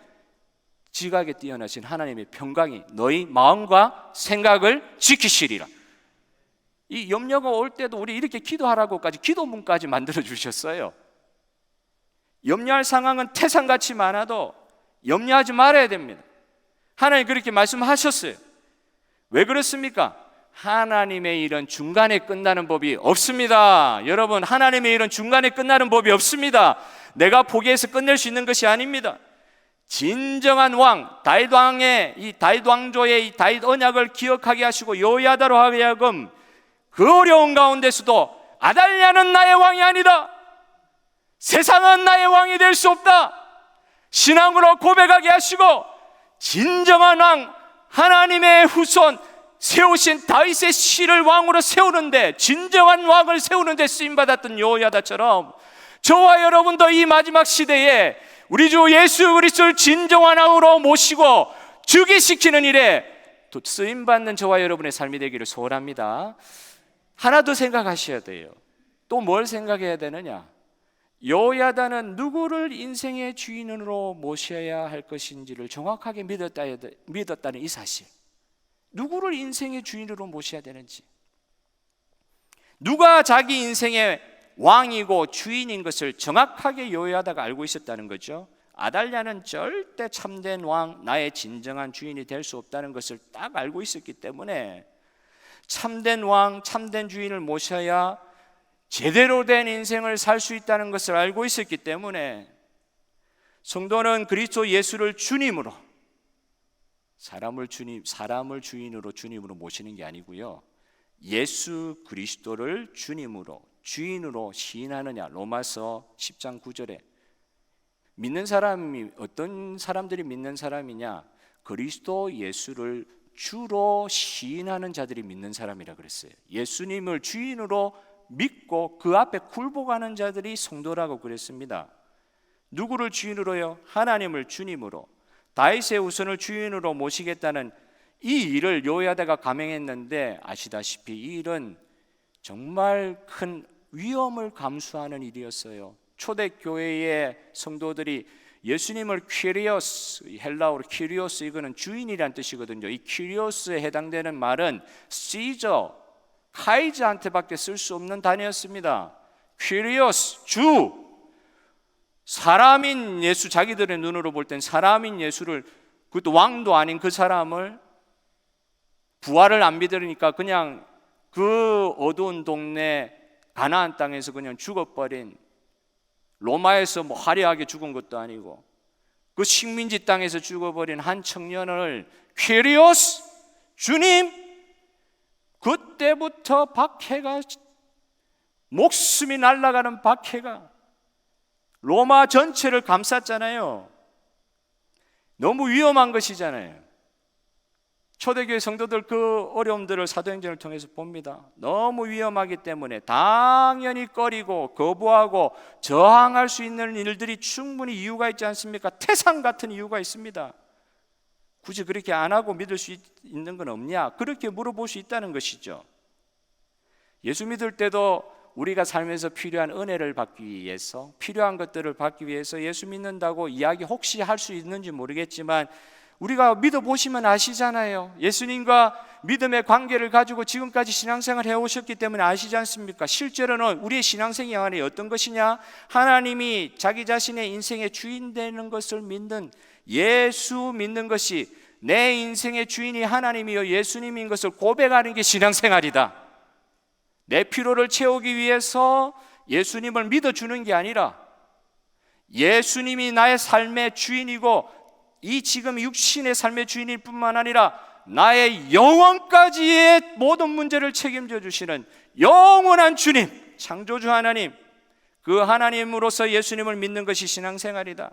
지각에 뛰어나신 하나님의 평강이 너희 마음과 생각을 지키시리라. 이 염려가 올 때도 우리 이렇게 기도하라고까지 기도문까지 만들어 주셨어요. 염려할 상황은 태산같이 많아도 염려하지 말아야 됩니다. 하나님 그렇게 말씀하셨어요. 왜 그렇습니까? 하나님의 일은 중간에 끝나는 법이 없습니다. 여러분, 하나님의 일은 중간에 끝나는 법이 없습니다. 내가 포기해서 끝낼 수 있는 것이 아닙니다. 진정한 왕 다윗 왕의 이 다윗 왕조의 이 다윗 언약을 기억하게 하시고 여호야다로 하여금 그 어려운 가운데서도 아달랴는 나의 왕이 아니다, 세상은 나의 왕이 될 수 없다, 신앙으로 고백하게 하시고 진정한 왕 하나님의 후손 세우신 다윗의 씨를 왕으로 세우는데, 진정한 왕을 세우는데 쓰임받았던 여호야다처럼 저와 여러분도 이 마지막 시대에 우리 주 예수 그리스도를 진정한 왕으로 모시고 즉위시키는 일에 쓰임받는 저와 여러분의 삶이 되기를 소원합니다. 하나 더 생각하셔야 돼요. 또 뭘 생각해야 되느냐? 여호야다는 누구를 인생의 주인으로 모셔야 할 것인지를 정확하게 믿었다는 이 사실, 누구를 인생의 주인으로 모셔야 되는지, 누가 자기 인생의 왕이고 주인인 것을 정확하게 여호야다가 알고 있었다는 거죠. 아달랴는 절대 참된 왕, 나의 진정한 주인이 될 수 없다는 것을 딱 알고 있었기 때문에 참된 왕, 참된 주인을 모셔야 제대로 된 인생을 살 수 있다는 것을 알고 있었기 때문에 성도는 그리스도 예수를 주님으로, 사람을 주인으로, 주님으로 모시는 게 아니고요, 예수 그리스도를 주인으로 시인하느냐. 로마서 10장 9절에 믿는 사람이 어떤 사람들이 믿는 사람이냐? 그리스도 예수를 주로 시인하는 자들이 믿는 사람이라 그랬어요. 예수님을 주인으로 믿고 그 앞에 굴복하는 자들이 성도라고 그랬습니다. 누구를 주인으로요? 하나님을 주님으로, 다윗의 후손을 주인으로 모시겠다는 이 일을 여호야다가 감행했는데, 아시다시피 이 일은 정말 큰 위험을 감수하는 일이었어요. 초대교회의 성도들이 예수님을 퀴리오스, 헬라어로 퀴리오스, 이거는 주인이란 뜻이거든요. 이 퀴리오스에 해당되는 말은 시저, 카이저한테밖에 쓸 수 없는 단어였습니다. 퀴리오스, 주, 사람인 예수, 자기들의 눈으로 볼 땐 사람인 예수를, 그것도 왕도 아닌 그 사람을, 부활을 안 믿으니까 그냥 그 어두운 동네 가나안 땅에서 그냥 죽어버린, 로마에서 뭐 화려하게 죽은 것도 아니고 그 식민지 땅에서 죽어버린 한 청년을 퀴리오스, 주님, 그때부터 박해가, 목숨이 날아가는 박해가 로마 전체를 감쌌잖아요. 너무 위험한 것이잖아요. 초대교회 성도들 그 어려움들을 사도행전을 통해서 봅니다. 너무 위험하기 때문에 당연히 꺼리고 거부하고 저항할 수 있는 일들이 충분히 이유가 있지 않습니까? 태산 같은 이유가 있습니다. 굳이 그렇게 안 하고 믿을 수 있는 건 없냐? 그렇게 물어볼 수 있다는 것이죠. 예수 믿을 때도 우리가 살면서 필요한 은혜를 받기 위해서, 필요한 것들을 받기 위해서 예수 믿는다고 이야기 혹시 할 수 있는지 모르겠지만 우리가 믿어보시면 아시잖아요. 예수님과 믿음의 관계를 가지고 지금까지 신앙생활을 해오셨기 때문에 아시지 않습니까? 실제로는 우리의 신앙생활이 안에 어떤 것이냐? 하나님이 자기 자신의 인생의 주인 되는 것을 믿는, 예수 믿는 것이, 내 인생의 주인이 하나님이요 예수님인 것을 고백하는 게 신앙생활이다. 내 필요를 채우기 위해서 예수님을 믿어주는 게 아니라 예수님이 나의 삶의 주인이고 이 지금 육신의 삶의 주인일 뿐만 아니라 나의 영혼까지의 모든 문제를 책임져 주시는 영원한 주님, 창조주 하나님, 그 하나님으로서 예수님을 믿는 것이 신앙생활이다.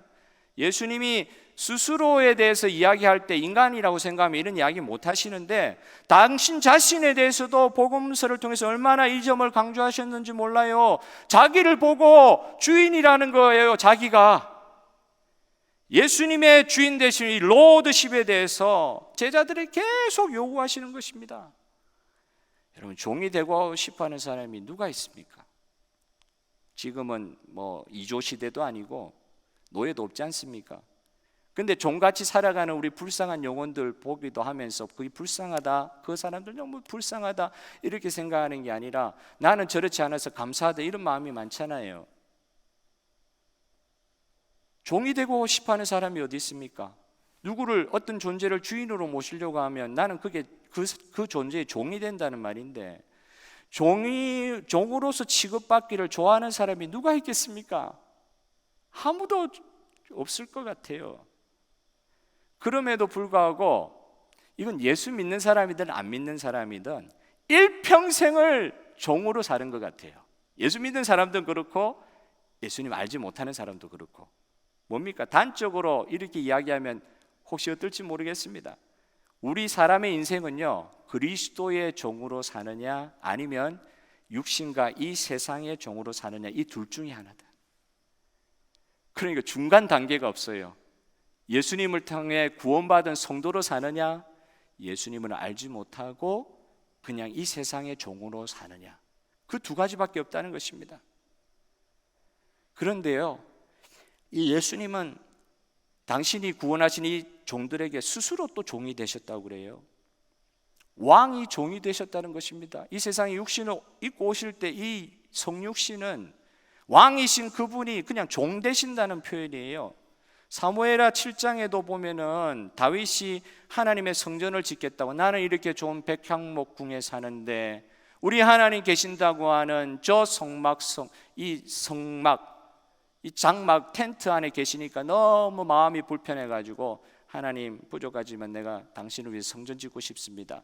예수님이 스스로에 대해서 이야기할 때 인간이라고 생각하면 이런 이야기 못 하시는데, 당신 자신에 대해서도 복음서를 통해서 얼마나 이 점을 강조하셨는지 몰라요. 자기를 보고 주인이라는 거예요. 자기가 예수님의 주인 되신 이 로드십에 대해서 제자들이 계속 요구하시는 것입니다. 여러분, 종이 되고 싶어하는 사람이 누가 있습니까? 지금은 뭐 이조 시대도 아니고 노예도 없지 않습니까? 근데 종같이 살아가는 우리 불쌍한 영혼들 보기도 하면서 그게 불쌍하다, 그 사람들 너무 불쌍하다 이렇게 생각하는 게 아니라 나는 저렇지 않아서 감사하다 이런 마음이 많잖아요. 종이 되고 싶어하는 사람이 어디 있습니까? 누구를, 어떤 존재를 주인으로 모시려고 하면 나는 그게 그 존재의 종이 된다는 말인데, 종으로서 취급받기를 좋아하는 사람이 누가 있겠습니까? 아무도 없을 것 같아요. 그럼에도 불구하고 이건 예수 믿는 사람이든 안 믿는 사람이든 일평생을 종으로 사는 것 같아요. 예수 믿는 사람도 그렇고 예수님 알지 못하는 사람도 그렇고. 뭡니까? 단적으로 이렇게 이야기하면 혹시 어떨지 모르겠습니다. 우리 사람의 인생은요, 그리스도의 종으로 사느냐 아니면 육신과 이 세상의 종으로 사느냐, 이 둘 중에 하나다. 그러니까 중간 단계가 없어요. 예수님을 통해 구원받은 성도로 사느냐, 예수님을 알지 못하고 그냥 이 세상의 종으로 사느냐, 그 두 가지밖에 없다는 것입니다. 그런데요, 이 예수님은 당신이 구원하신 이 종들에게 스스로 또 종이 되셨다고 그래요. 왕이 종이 되셨다는 것입니다. 이 세상에 육신을 입고 오실 때 이 성육신은 왕이신 그분이 그냥 종 되신다는 표현이에요. 사무엘하 7장에도 보면은 다윗이 하나님의 성전을 짓겠다고, 나는 이렇게 좋은 백향목궁에 사는데 우리 하나님 계신다고 하는 저 이 장막 텐트 안에 계시니까 너무 마음이 불편해가지고, 하나님 부족하지만 내가 당신을 위해 성전 짓고 싶습니다.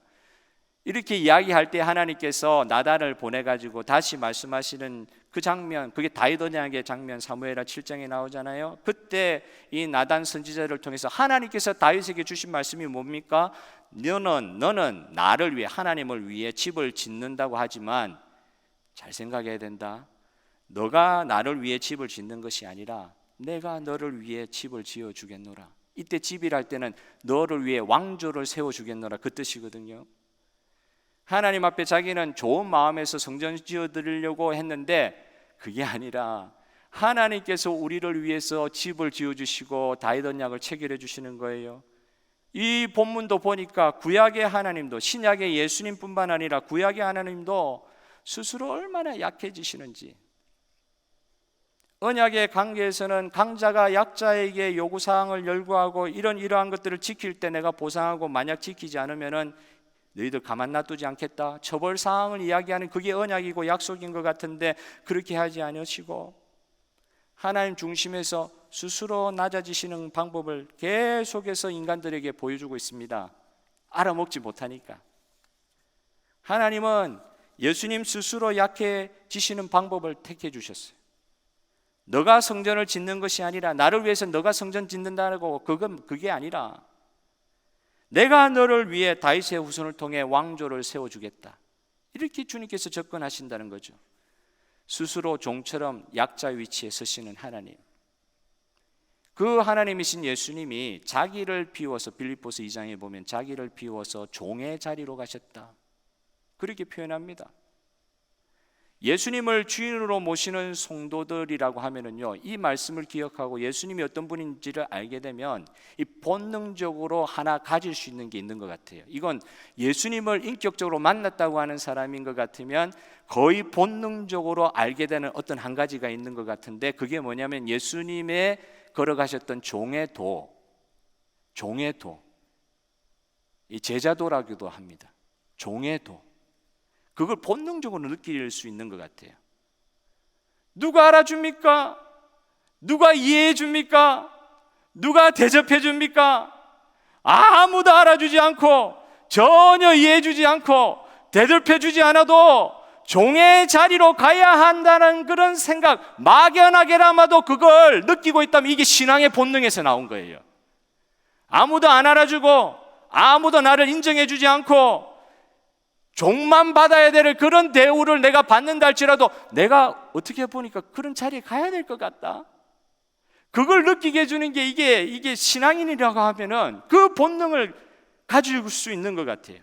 이렇게 이야기할 때 하나님께서 나단을 보내가지고 다시 말씀하시는 그 장면, 그게 다윗 언약의 장면, 사무엘하 7장에 나오잖아요. 그때 이 나단 선지자를 통해서 하나님께서 다윗에게 주신 말씀이 뭡니까? 너는 나를 위해, 하나님을 위해 집을 짓는다고 하지만 잘 생각해야 된다. 너가 나를 위해 집을 짓는 것이 아니라 내가 너를 위해 집을 지어주겠노라. 이때 집이랄 때는 너를 위해 왕조를 세워주겠노라, 그 뜻이거든요. 하나님 앞에 자기는 좋은 마음에서 성전 지어드리려고 했는데 그게 아니라 하나님께서 우리를 위해서 집을 지어주시고 다윗 언약을 체결해 주시는 거예요. 이 본문도 보니까 구약의 하나님도, 신약의 예수님뿐만 아니라 구약의 하나님도 스스로 얼마나 약해지시는지. 언약의 관계에서는 강자가 약자에게 요구사항을 열거하고 이러한 것들을 지킬 때 내가 보상하고, 만약 지키지 않으면은 너희들 가만 놔두지 않겠다, 처벌 사항을 이야기하는 그게 언약이고 약속인 것 같은데 그렇게 하지 않으시고 하나님 중심에서 스스로 낮아지시는 방법을 계속해서 인간들에게 보여주고 있습니다. 알아먹지 못하니까. 하나님은 예수님 스스로 약해지시는 방법을 택해 주셨어요. 너가 성전을 짓는 것이 아니라, 나를 위해서 너가 성전 짓는다고, 그게 아니라 내가 너를 위해 다윗의 후손을 통해 왕조를 세워주겠다, 이렇게 주님께서 접근하신다는 거죠. 스스로 종처럼 약자 위치에 서시는 하나님, 그 하나님이신 예수님이 자기를 비워서, 빌립보서 2장에 보면 자기를 비워서 종의 자리로 가셨다, 그렇게 표현합니다. 예수님을 주인으로 모시는 성도들이라고 하면은요, 이 말씀을 기억하고 예수님이 어떤 분인지를 알게 되면 이 본능적으로 하나 가질 수 있는 게 있는 것 같아요. 이건 예수님을 인격적으로 만났다고 하는 사람인 것 같으면 거의 본능적으로 알게 되는 어떤 한 가지가 있는 것 같은데, 그게 뭐냐면 예수님의 걸어가셨던 종의 도, 이 제자도라고도 합니다. 종의 도, 그걸 본능적으로 느낄 수 있는 것 같아요. 누가 알아줍니까? 누가 이해해 줍니까? 누가 대접해 줍니까? 아무도 알아주지 않고 전혀 이해해 주지 않고 대접해 주지 않아도 종의 자리로 가야 한다는 그런 생각, 막연하게나마도 그걸 느끼고 있다면 이게 신앙의 본능에서 나온 거예요. 아무도 안 알아주고 아무도 나를 인정해 주지 않고 종만 받아야 될 그런 대우를 내가 받는다 할지라도 내가 어떻게 보니까 그런 자리에 가야 될 것 같다, 그걸 느끼게 해주는 게 이게 신앙인이라고 하면은 그 본능을 가질 수 있는 것 같아요.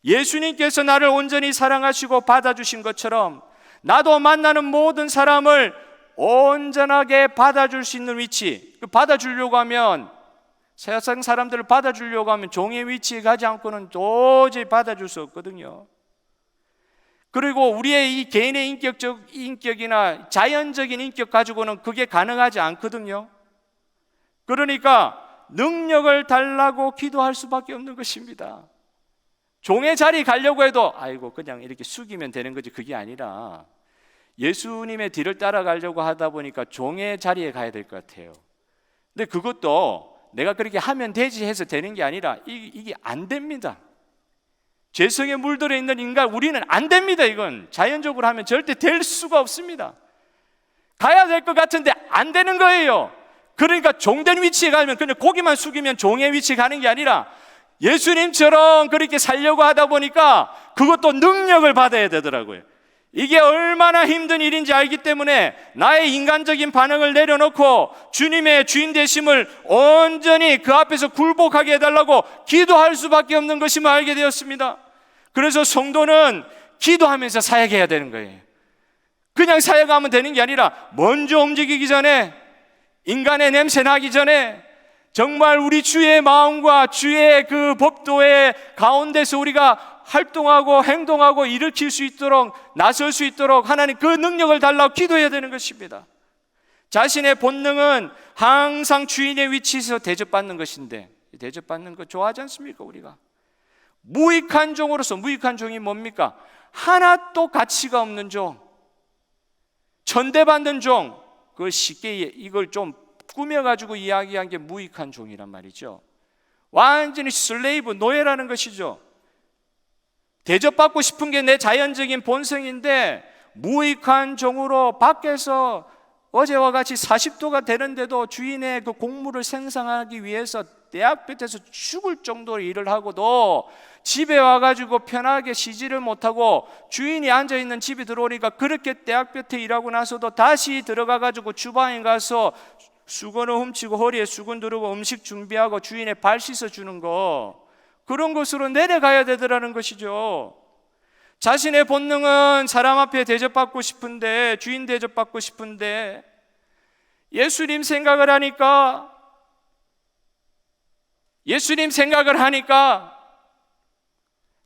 예수님께서 나를 온전히 사랑하시고 받아주신 것처럼 나도 만나는 모든 사람을 온전하게 받아줄 수 있는 위치, 받아주려고 하면, 세상 사람들을 받아주려고 하면 종의 위치에 가지 않고는 도저히 받아줄 수 없거든요. 그리고 우리의 이 개인의 인격이나 자연적인 인격 가지고는 그게 가능하지 않거든요. 그러니까 능력을 달라고 기도할 수밖에 없는 것입니다. 종의 자리 가려고 해도 아이고 그냥 이렇게 숙이면 되는 거지, 그게 아니라 예수님의 뒤를 따라가려고 하다 보니까 종의 자리에 가야 될 것 같아요. 근데 그것도 내가 그렇게 하면 되지 해서 되는 게 아니라 이게 안 됩니다. 죄성에 물들어 있는 인간 우리는 안 됩니다. 이건 자연적으로 하면 절대 될 수가 없습니다. 가야 될 것 같은데 안 되는 거예요. 그러니까 종된 위치에 가면 그냥 고개만 숙이면 종의 위치에 가는 게 아니라 예수님처럼 그렇게 살려고 하다 보니까 그것도 능력을 받아야 되더라고요. 이게 얼마나 힘든 일인지 알기 때문에 나의 인간적인 반응을 내려놓고 주님의 주인 되심을 온전히 그 앞에서 굴복하게 해달라고 기도할 수밖에 없는 것임을 알게 되었습니다. 그래서 성도는 기도하면서 사역해야 되는 거예요. 그냥 사역하면 되는 게 아니라 먼저 움직이기 전에, 인간의 냄새 나기 전에 정말 우리 주의 마음과 주의 그 법도의 가운데서 우리가 활동하고 행동하고 일으킬 수 있도록, 나설 수 있도록 하나님 그 능력을 달라고 기도해야 되는 것입니다. 자신의 본능은 항상 주인의 위치에서 대접받는 것인데, 대접받는 거 좋아하지 않습니까? 우리가 무익한 종으로서, 무익한 종이 뭡니까? 하나도 가치가 없는 종, 천대받는 종. 그걸 쉽게 이걸 좀 꾸며가지고 이야기한 게 무익한 종이란 말이죠. 완전히 슬레이브, 노예라는 것이죠. 대접받고 싶은 게 내 자연적인 본성인데 무익한 종으로 밖에서 어제와 같이 40도가 되는데도 주인의 그 곡물을 생산하기 위해서 대학볕에서 죽을 정도로 일을 하고도 집에 와가지고 편하게 쉬지를 못하고 주인이 앉아있는 집에 들어오니까 그렇게 대학볕에 일하고 나서도 다시 들어가가지고 주방에 가서 수건을 훔치고 허리에 수건 두르고 음식 준비하고 주인의 발 씻어주는 거, 그런 것으로 내려가야 되더라는 것이죠. 자신의 본능은 사람 앞에 대접받고 싶은데, 주인 대접받고 싶은데 예수님 생각을 하니까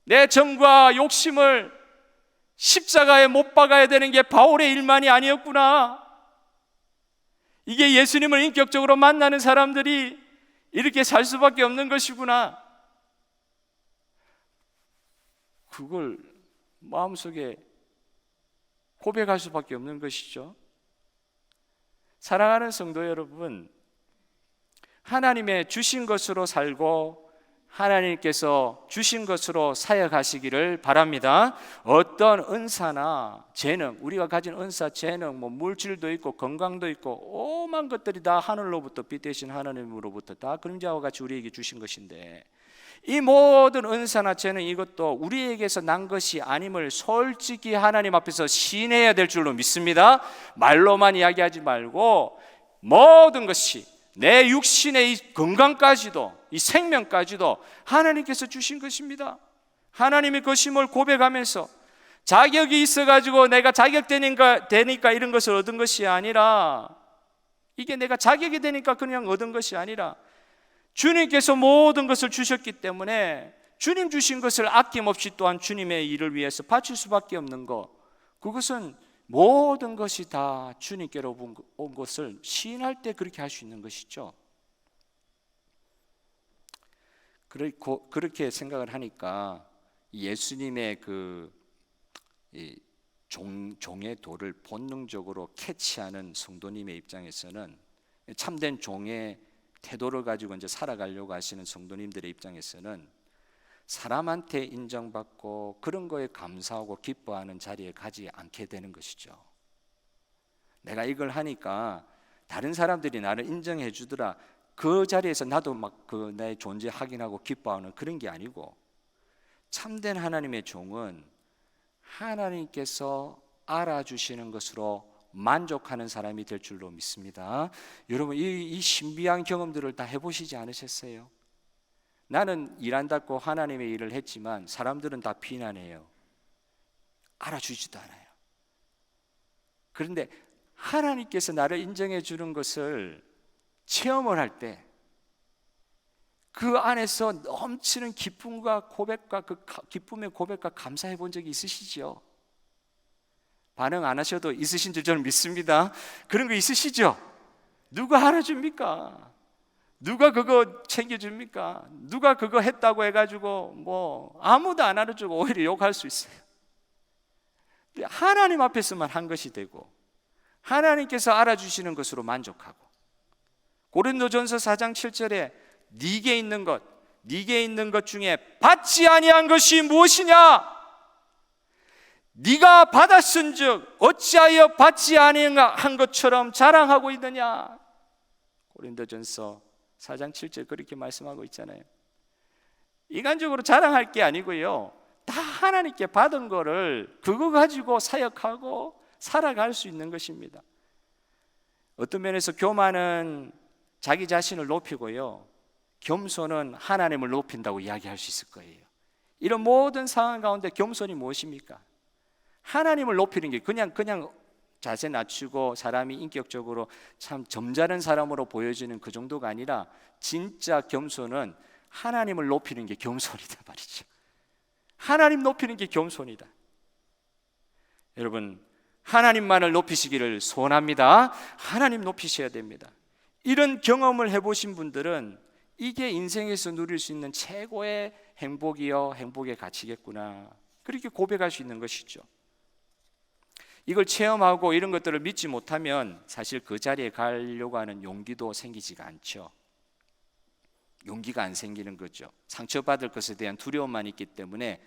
내 정과 욕심을 십자가에 못 박아야 되는 게 바울의 일만이 아니었구나. 이게 예수님을 인격적으로 만나는 사람들이 이렇게 살 수밖에 없는 것이구나. 그걸 마음속에 고백할 수밖에 없는 것이죠. 사랑하는 성도 여러분, 하나님의 주신 것으로 살고 하나님께서 주신 것으로 사역하시기를 바랍니다. 어떤 은사나 재능, 우리가 가진 은사, 재능, 물질도 있고 건강도 있고 오만 것들이 다 하늘로부터 빛 대신 하나님으로부터 다 그림자와 같이 우리에게 주신 것인데, 이 모든 은사나 재능, 이것도 우리에게서 난 것이 아님을 솔직히 하나님 앞에서 시인해야 될 줄로 믿습니다. 말로만 이야기하지 말고 모든 것이, 내 육신의 이 건강까지도, 이 생명까지도 하나님께서 주신 것입니다. 하나님의 것임을 고백하면서, 자격이 있어가지고 내가 자격되니까 이런 것을 얻은 것이 아니라, 이게 내가 자격이 되니까 그냥 얻은 것이 아니라 주님께서 모든 것을 주셨기 때문에 주님 주신 것을 아낌없이 또한 주님의 일을 위해서 바칠 수밖에 없는 것, 그것은 모든 것이 다 주님께로 온 것을 시인할 때 그렇게 할 수 있는 것이죠. 그렇게 생각을 하니까 예수님의 그 종의 도를 본능적으로 캐치하는 성도님의 입장에서는, 참된 종의 태도를 가지고 이제 살아가려고 하시는 성도님들의 입장에서는 사람한테 인정받고 그런 거에 감사하고 기뻐하는 자리에 가지 않게 되는 것이죠. 내가 이걸 하니까 다른 사람들이 나를 인정해 주더라, 그 자리에서 나도 막 그 나의 존재 확인하고 기뻐하는 그런 게 아니고, 참된 하나님의 종은 하나님께서 알아주시는 것으로 만족하는 사람이 될 줄로 믿습니다. 여러분, 이 신비한 경험들을 다 해보시지 않으셨어요? 나는 일한다고 하나님의 일을 했지만 사람들은 다 비난해요. 알아주지도 않아요. 그런데 하나님께서 나를 인정해 주는 것을 체험을 할 때 그 안에서 넘치는 기쁨과 고백과, 그 기쁨의 고백과 감사해 본 적이 있으시죠? 반응 안 하셔도 있으신 줄 저는 믿습니다. 그런 거 있으시죠? 누가 알아줍니까? 누가 그거 챙겨줍니까? 누가 그거 했다고 해가지고 아무도 안 알아주고 오히려 욕할 수 있어요. 하나님 앞에서만 한 것이 되고 하나님께서 알아주시는 것으로 만족하고, 고린도전서 4장 7절에 네게 있는 것 중에 받지 아니한 것이 무엇이냐? 네가 받았은즉 어찌하여 받지 아니한 것처럼 자랑하고 있느냐? 고린도전서 4장 7절 그렇게 말씀하고 있잖아요. 인간적으로 자랑할 게 아니고요, 다 하나님께 받은 거를 그거 가지고 사역하고 살아갈 수 있는 것입니다. 어떤 면에서 교만은 자기 자신을 높이고요, 겸손은 하나님을 높인다고 이야기할 수 있을 거예요. 이런 모든 상황 가운데 겸손이 무엇입니까? 하나님을 높이는 게 그냥 자세 낮추고 사람이 인격적으로 참 점잖은 사람으로 보여지는 그 정도가 아니라, 진짜 겸손은 하나님을 높이는 게 겸손이다 말이죠. 하나님 높이는 게 겸손이다. 여러분, 하나님만을 높이시기를 소원합니다. 하나님 높이셔야 됩니다. 이런 경험을 해보신 분들은 이게 인생에서 누릴 수 있는 최고의 행복이요, 행복의 가치겠구나, 그렇게 고백할 수 있는 것이죠. 이걸 체험하고 이런 것들을 믿지 못하면 사실 그 자리에 가려고 하는 용기도 생기지가 않죠. 용기가 안 생기는 거죠. 상처받을 것에 대한 두려움만 있기 때문에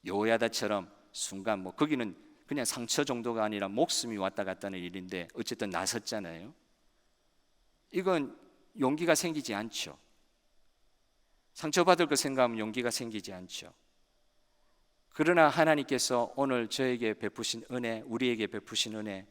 여호야다처럼 순간 거기는 그냥 상처 정도가 아니라 목숨이 왔다 갔다 하는 일인데 어쨌든 나섰잖아요. 이건 용기가 생기지 않죠. 상처받을 것 생각하면 용기가 생기지 않죠. 그러나 하나님께서 오늘 저에게 베푸신 은혜, 우리에게 베푸신 은혜,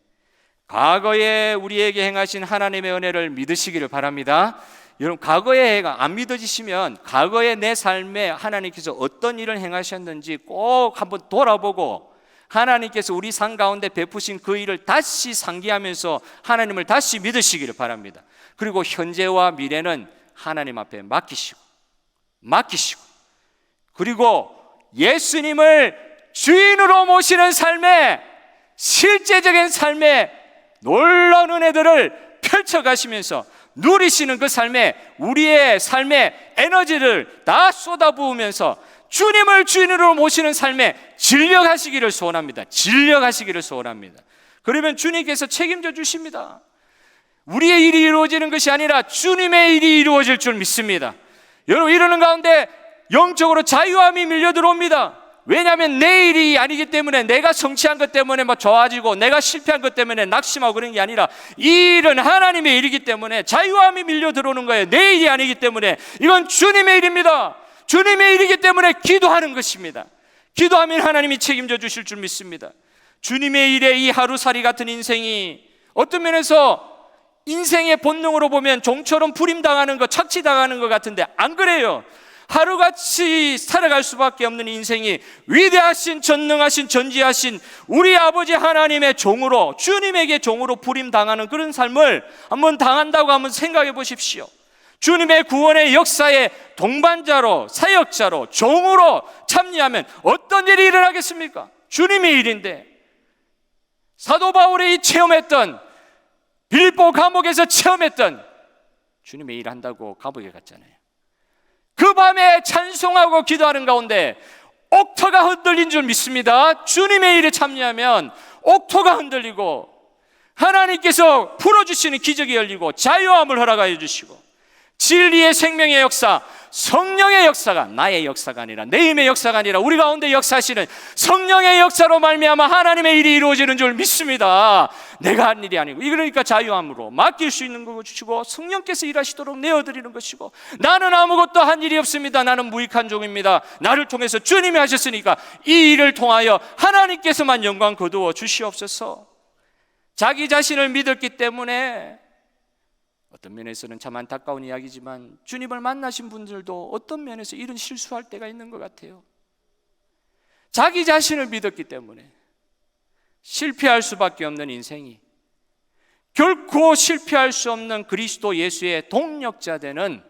과거에 우리에게 행하신 하나님의 은혜를 믿으시기를 바랍니다. 여러분, 과거의 해가 안 믿어지시면 과거의 내 삶에 하나님께서 어떤 일을 행하셨는지 꼭 한번 돌아보고 하나님께서 우리 삶 가운데 베푸신 그 일을 다시 상기하면서 하나님을 다시 믿으시기를 바랍니다. 그리고 현재와 미래는 하나님 앞에 맡기시고 그리고 예수님을 주인으로 모시는 삶에, 실제적인 삶에 놀라운 은혜들을 펼쳐가시면서 누리시는 그 삶에 우리의 삶의 에너지를 다 쏟아부으면서 주님을 주인으로 모시는 삶에 진력하시기를 소원합니다. 진력하시기를 소원합니다. 그러면 주님께서 책임져 주십니다. 우리의 일이 이루어지는 것이 아니라 주님의 일이 이루어질 줄 믿습니다. 여러분, 이러는 가운데 영적으로 자유함이 밀려 들어옵니다. 왜냐하면 내 일이 아니기 때문에, 내가 성취한 것 때문에 좋아지고 내가 실패한 것 때문에 낙심하고 그런 게 아니라 이 일은 하나님의 일이기 때문에 자유함이 밀려 들어오는 거예요. 내 일이 아니기 때문에 이건 주님의 일입니다. 주님의 일이기 때문에 기도하는 것입니다. 기도하면 하나님이 책임져 주실 줄 믿습니다. 주님의 일에 이 하루살이 같은 인생이 어떤 면에서 인생의 본능으로 보면 종처럼 부림당하는 것, 착취당하는 것 같은데 안 그래요. 하루같이 살아갈 수밖에 없는 인생이 위대하신, 전능하신, 전지하신 우리 아버지 하나님의 종으로, 주님에게 종으로 부림당하는 그런 삶을 한번 당한다고 한번 생각해 보십시오. 주님의 구원의 역사에 동반자로, 사역자로, 종으로 참여하면 어떤 일이 일어나겠습니까? 주님의 일인데, 사도 바울이 체험했던, 빌립보 감옥에서 체험했던 주님의 일 한다고 감옥에 갔잖아요. 그 밤에 찬송하고 기도하는 가운데 옥토가 흔들린 줄 믿습니다. 주님의 일에 참여하면 옥토가 흔들리고 하나님께서 풀어주시는 기적이 열리고 자유함을 허락하여 주시고 진리의 생명의 역사, 성령의 역사가, 나의 역사가 아니라, 내 힘의 역사가 아니라 우리 가운데 역사하시는 성령의 역사로 말미암아 하나님의 일이 이루어지는 줄 믿습니다. 내가 한 일이 아니고, 그러니까 자유함으로 맡길 수 있는 것 주시고 성령께서 일하시도록 내어드리는 것이고, 나는 아무것도 한 일이 없습니다. 나는 무익한 종입니다. 나를 통해서 주님이 하셨으니까 이 일을 통하여 하나님께서만 영광 거두어 주시옵소서. 자기 자신을 믿었기 때문에, 어떤 면에서는 참 안타까운 이야기지만 주님을 만나신 분들도 어떤 면에서 이런 실수할 때가 있는 것 같아요. 자기 자신을 믿었기 때문에 실패할 수밖에 없는 인생이, 결코 실패할 수 없는 그리스도 예수의 동력자 되는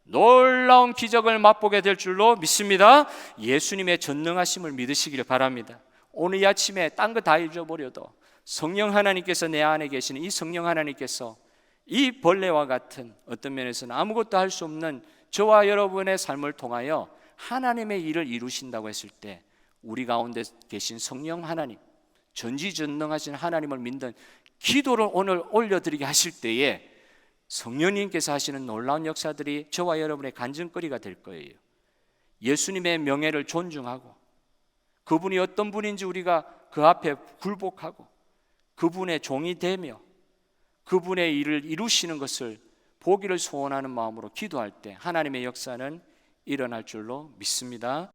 놀라운 기적을 맛보게 될 줄로 믿습니다. 예수님의 전능하심을 믿으시기를 바랍니다. 오늘 이 아침에 딴 거 다 잊어버려도 성령 하나님께서 내 안에 계시는 이 성령 하나님께서 이 벌레와 같은, 어떤 면에서는 아무것도 할 수 없는 저와 여러분의 삶을 통하여 하나님의 일을 이루신다고 했을 때, 우리 가운데 계신 성령 하나님, 전지전능하신 하나님을 믿는 기도를 오늘 올려드리게 하실 때에 성령님께서 하시는 놀라운 역사들이 저와 여러분의 간증거리가 될 거예요. 예수님의 명예를 존중하고 그분이 어떤 분인지 우리가 그 앞에 굴복하고 그분의 종이 되며 그분의 일을 이루시는 것을 보기를 소원하는 마음으로 기도할 때 하나님의 역사는 일어날 줄로 믿습니다.